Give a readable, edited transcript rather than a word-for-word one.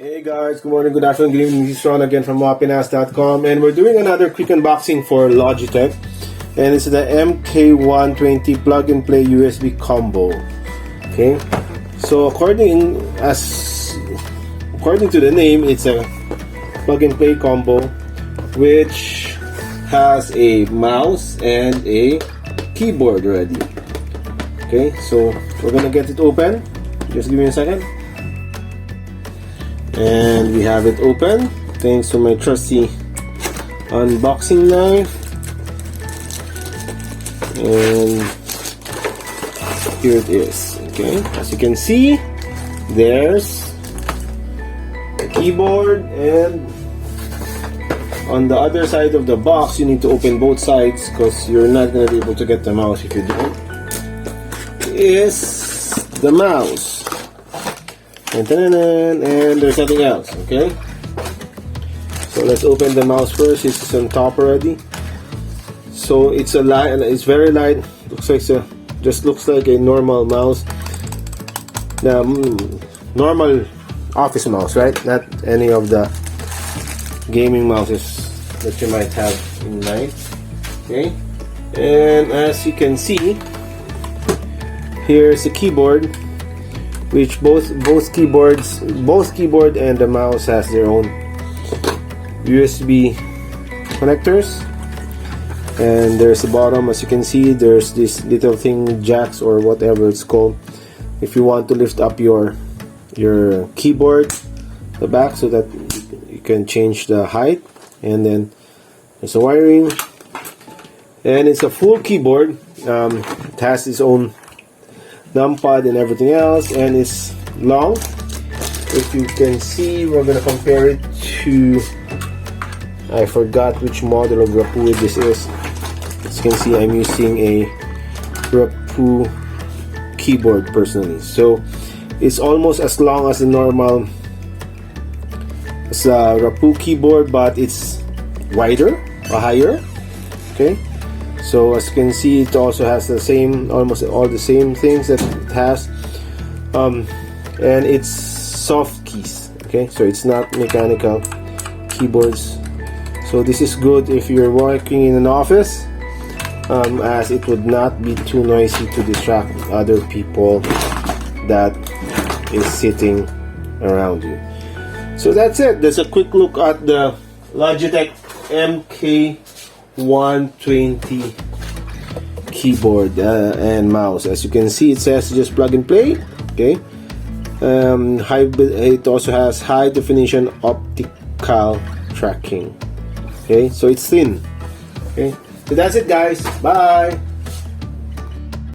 Hey guys, good morning, good afternoon, good evening. This is Ron again from wapinas.com, and we're doing another quick unboxing for Logitech, and it's the MK120 plug and play USB combo. Okay, so according to the name, it's a plug and play combo which has a mouse and a keyboard ready. Okay, so we're gonna get it open. Just give me a second. And we have it open thanks to my trusty unboxing knife. And here it is. Okay, as you can see, there's the keyboard, and on the other side of the box you need to open both sides because you're not going to be able to get the mouse if you don't. Is the mouse. And there's nothing else. Okay, so let's open the mouse first. This is on top already, so it's a light. It's very light. Looks like just looks like a normal mouse. The normal office mouse, right? Not any of the gaming mouses that you might have in mind. Okay, and as you can see, here's the keyboard, which both keyboard and the mouse has their own USB connectors. And there's the bottom, as you can see, there's this little thing, jacks or whatever it's called, if you want to lift up your keyboard, the back, so that you can change the height. And then there's the wiring, and it's a full keyboard. It has its own numpad and everything else, and it's long. If you can see, we're gonna compare it to, I forgot which model of Rappu this is. As you can see, I'm using a Rappu keyboard personally, so it's almost as long as the normal Rappu keyboard, but it's wider or higher. Okay, so as you can see, it also has the same, almost all the same things that it has, and it's soft keys. Okay, so it's not mechanical keyboards. So this is good if you're working in an office, as it would not be too noisy to distract other people that is sitting around you. So that's it. There's a quick look at the Logitech MK120 keyboard and mouse. As you can see, it says just plug and play. Okay, it also has high definition optical tracking. Okay, so it's thin. Okay, so that's it, guys. Bye.